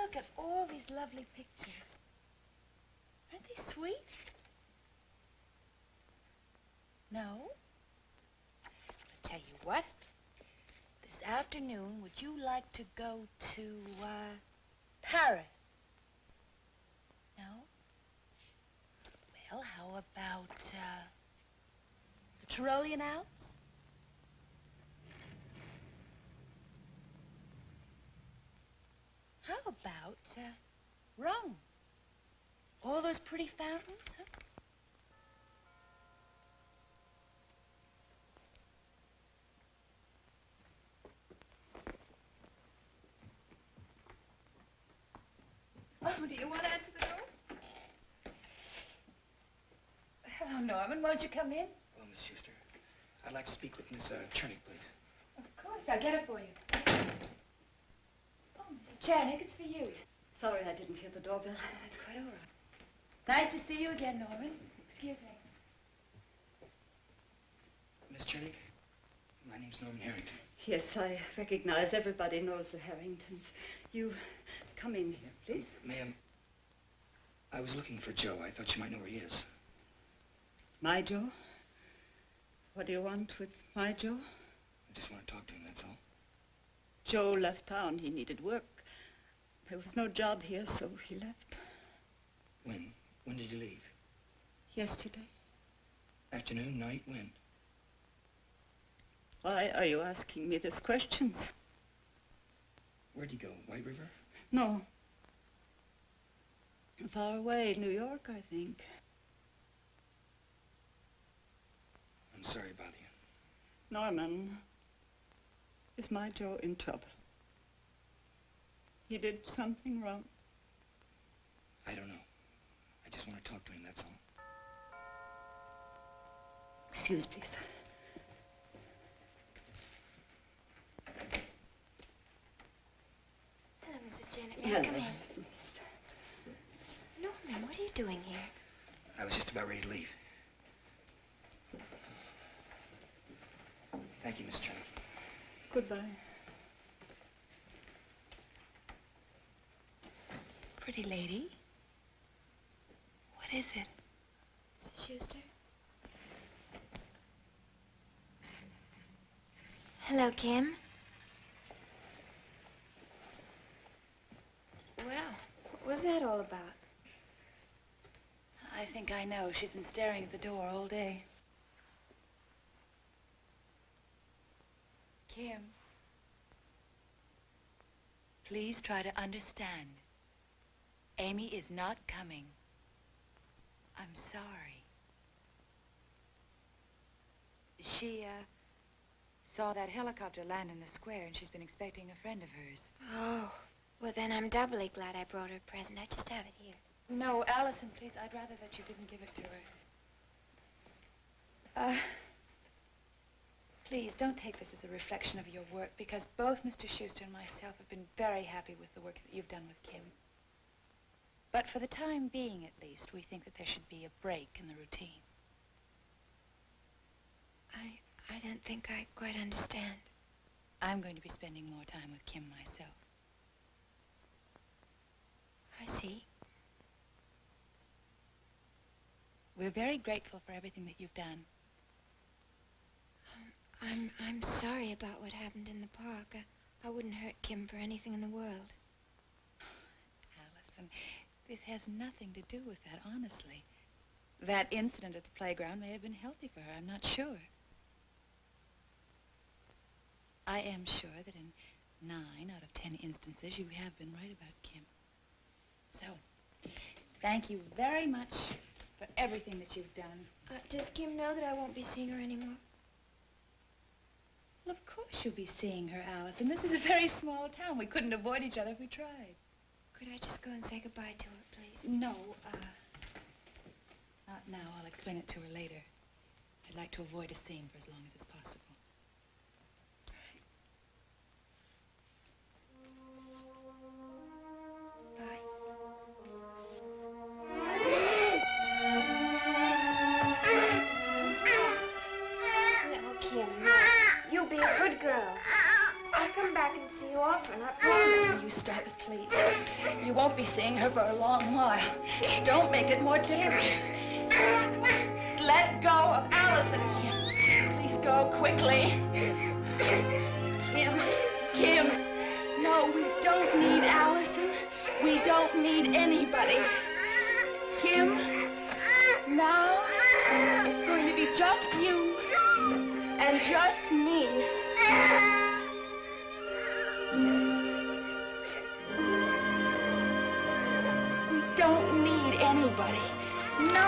look at all these lovely pictures. Aren't they sweet? No? I'll tell you what. This afternoon, would you like to go to, Paris? No? Well, how about, the Tyrolean Alps? How about, Rome? All those pretty fountains, huh? Oh, do you want to answer the door? Hello, Norman. Won't you come in? Hello, Miss Schuster. I'd like to speak with Miss Chernick, please. Of course. I'll get it for you. Oh, Mrs. Chernick, it's for you. Sorry I didn't hear the doorbell. That's quite all right. Nice to see you again, Norman. Excuse me. Miss Chernick, my name's Norman Harrington. Yes, I recognize. Everybody knows the Harringtons. You come in here, please. Ma'am, I was looking for Joe. I thought you might know where he is. My Joe? What do you want with my Joe? I just want to talk to him, that's all. Joe left town. He needed work. There was no job here, so he left. When? When did he leave? Yesterday. Afternoon, night, when? Why are you asking me these questions? Where'd he go? White River? No. Far away, New York, I think. I'm sorry about you. Norman, is my Joe in trouble? He did something wrong? I don't know. I just want to talk to him, that's all. Excuse, please. Hello, Mrs. Janet. May I come in? Norman, what are you doing here? I was just about ready to leave. Thank you, Miss Chernick. Goodbye. Pretty lady. What is it? Mrs. Schuster? Hello, Kim. Well, What was that all about? I think I know. She's been staring at the door all day. Kim, please try to understand. Amy is not coming. I'm sorry. She, saw that helicopter land in the square, and she's been expecting a friend of hers. Oh, well then I'm doubly glad I brought her a present. I just have it here. No, Allison, please, I'd rather that you didn't give it to her. Please, don't take this as a reflection of your work, because both Mr. Schuster and myself have been very happy with the work that you've done with Kim. But for the time being, at least, we think that there should be a break in the routine. I don't think I quite understand. I'm going to be spending more time with Kim myself. I see. We're very grateful for everything that you've done. I'm sorry about what happened in the park. I wouldn't hurt Kim for anything in the world. Allison, this has nothing to do with that, honestly. That incident at the playground may have been healthy for her. I'm not sure. I am sure that in 9 out of 10 instances, you have been right about Kim. So, thank you very much for everything that you've done. Does Kim know that I won't be seeing her anymore? Well, of course you'll be seeing her, Allison. This is a very small town. We couldn't avoid each other if we tried. Could I just go and say goodbye to her, please? No, not now. I'll explain it to her later. I'd like to avoid a scene for as long as it's possible. No, Kim, no. You be a good girl. come back and see you often, I promise. You stop it, please. You won't be seeing her for a long while. Don't make it more difficult. Let go of Allison. Please go quickly. Kim. No, we don't need Allison. We don't need anybody. Kim, now it's going to be just you and just me. We don't need anybody. No.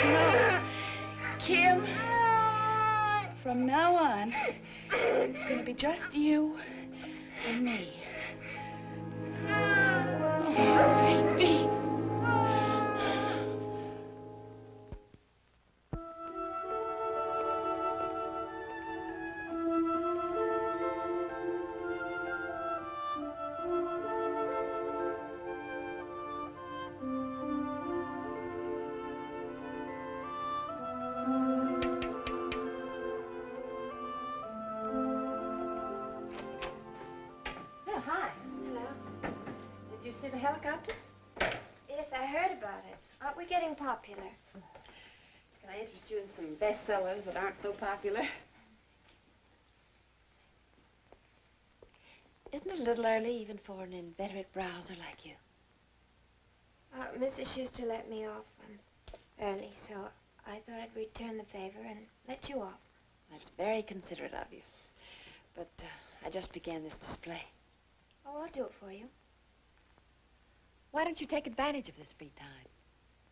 No. Kim, from now on, it's going to be just you and me. Oh, baby. Helicopter? Yes, I heard about it. Aren't we getting popular? Can I interest you in some bestsellers that aren't so popular? Isn't it a little early even for an inveterate browser like you? Mrs. Schuster let me off early, so I thought I'd return the favor and let you off. That's very considerate of you. But I just began this display. Oh, I'll do it for you. Why don't you take advantage of this free time?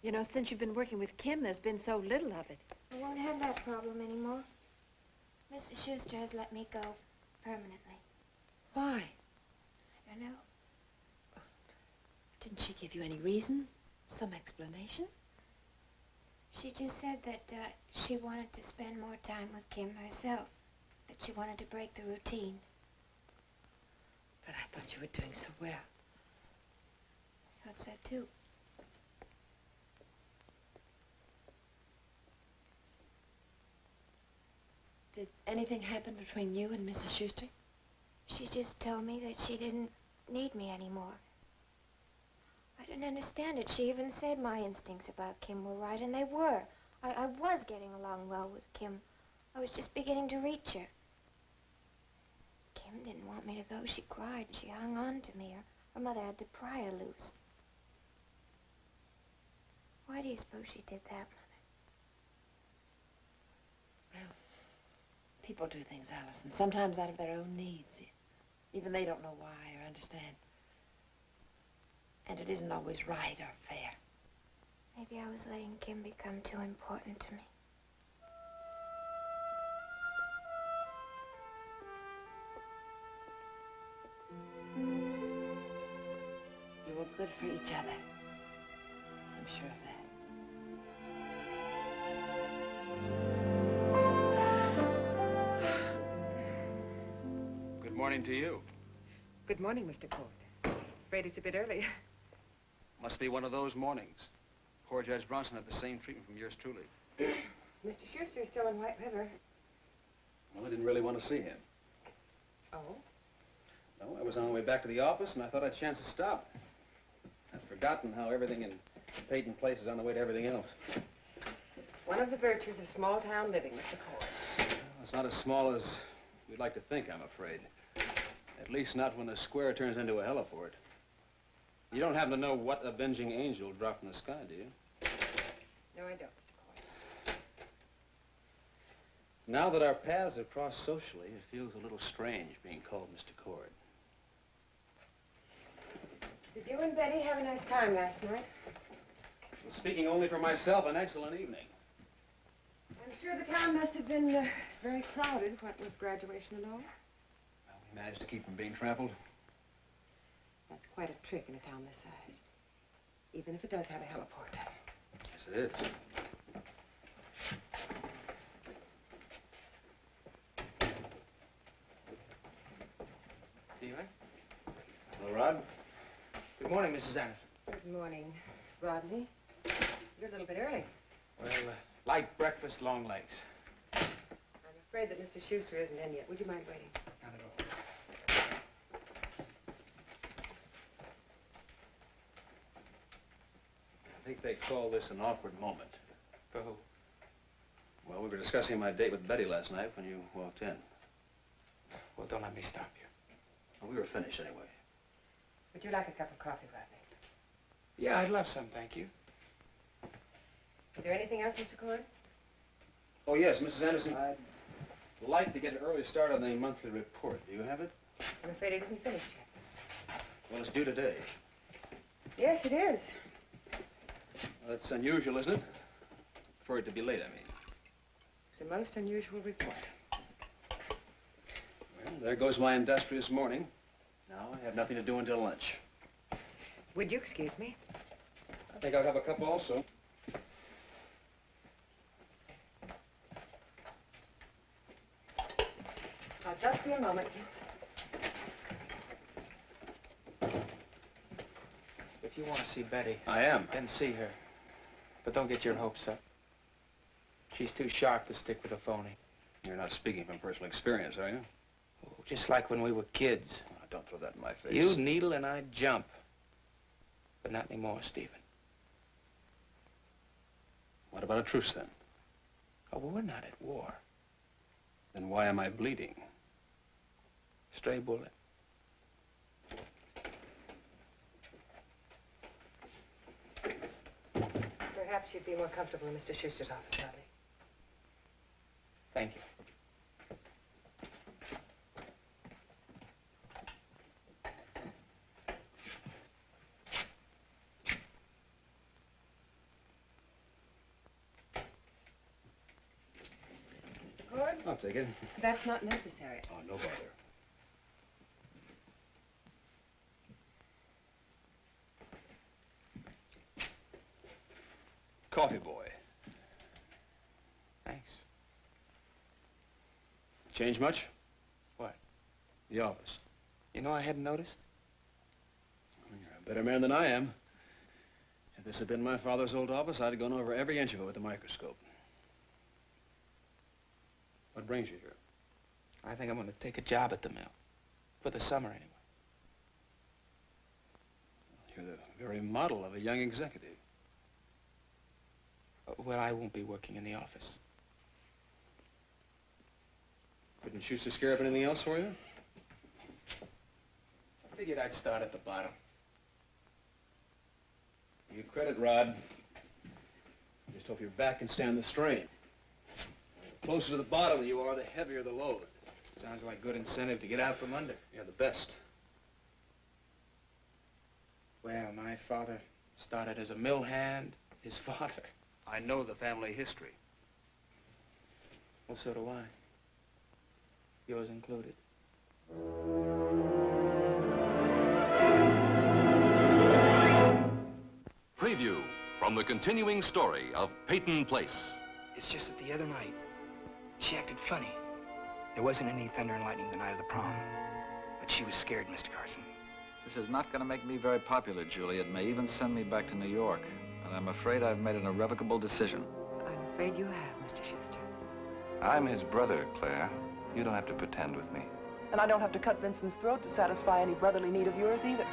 You know, since you've been working with Kim, there's been so little of it. I won't have that problem anymore. Mrs. Schuster has let me go permanently. Why? I don't know. Didn't she give you any reason? Some explanation? She just said that she wanted to spend more time with Kim herself. That she wanted to break the routine. But I thought you were doing so well. I thought so, too. Did anything happen between you and Mrs. Schuster? She just told me that she didn't need me anymore. I didn't understand it. She even said my instincts about Kim were right, and they were. I was getting along well with Kim. I was just beginning to reach her. Kim didn't want me to go. She cried, and she hung on to me. Her mother had to pry her loose. Why do you suppose she did that, Mother? Well, people do things, Allison, sometimes out of their own needs. Even they don't know why or understand. And it isn't always right or fair. Maybe I was letting Kim become too important to me. You were good for each other. I'm sure of that. Good morning to you. Good morning, Mr. Court. Afraid it's a bit early. Must be one of those mornings. Poor Judge Bronson had the same treatment from yours truly. Mr. Schuster's still in White River. Well, I didn't really want to see him. Oh? No, I was on the way back to the office, and I thought I'd chance to stop. I'd forgotten how everything in Peyton Place is on the way to everything else. One of the virtues of small-town living, Mr. Court. Well, it's not as small as we'd like to think, I'm afraid. At least not when the square turns into a heliport. You don't happen to know what avenging angel dropped from the sky, do you? No, I don't, Mr. Court. Now that our paths have crossed socially, it feels a little strange being called Mr. Cord. Did you and Betty have a nice time last night? Well, speaking only for myself, an excellent evening. I'm sure the town must have been very crowded, what with graduation and all. Well, we managed to keep from being trampled. That's quite a trick in a town this size. Even if it does have a heliport. Yes, it is. Stephen? Hello, Rod. Good morning, Mrs. Anderson. Good morning, Rodney. You're a little bit early. Well, light breakfast, long legs. I'm afraid that Mr. Schuster isn't in yet. Would you mind waiting? Not at all. think they call this an awkward moment. For who? Well, we were discussing my date with Betty last night when you walked in. Well, don't let me stop you. Well, we were finished anyway. Would you like a cup of coffee, Rodney? Yeah, I'd love some, thank you. Is there anything else, Mr. Cord? Oh, yes, Mrs. Anderson, I'd like to get an early start on the monthly report. Do you have it? I'm afraid it isn't finished yet. Well, it's due today. Yes, it is. Well, that's unusual, isn't it? For it to be late, I mean. It's a most unusual report. Well, there goes my industrious morning. Now I have nothing to do until lunch. Would you excuse me? I think I'll have a cup also. I'll just be a moment. If you want to see Betty, I am. then see her. But don't get your hopes up. She's too sharp to stick with a phony. You're not speaking from personal experience, are you? Oh, just like when we were kids. Oh, don't throw that in my face. You'd needle and I'd jump. But not anymore, Stephen. What about a truce, then? Oh, well, we're not at war. Then why am I bleeding? Stray bullet. Perhaps you'd be more comfortable in Mr. Schuster's office, Rodney. Thank you. Mr. Cord? I'll take it. That's not necessary. Oh, no bother. Coffee boy. Thanks. Change much? What? The office. You know, I hadn't noticed. You're a better man than I am. If this had been my father's old office, I'd have gone over every inch of it with a microscope. What brings you here? I think I'm going to take a job at the mill. For the summer, anyway. You're the very model of a young executive. Well, I won't be working in the office. Couldn't Schuster scare up anything else for you? I figured I'd start at the bottom. You credit, Rod. Just hope your back can stand the strain. The closer to the bottom you are, the heavier the load. Sounds like good incentive to get out from under. You're the best. Well, my father started as a mill hand. His father. I know the family history. Well, so do I. Yours included. Preview from the continuing story of Peyton Place. It's just that the other night, she acted funny. There wasn't any thunder and lightning the night of the prom, but she was scared, Mr. Carson. This is not going to make me very popular, Julie. It may even send me back to New York. And I'm afraid I've made an irrevocable decision. I'm afraid you have, Mr. Schuster. I'm his brother, Claire. You don't have to pretend with me. And I don't have to cut Vincent's throat to satisfy any brotherly need of yours either.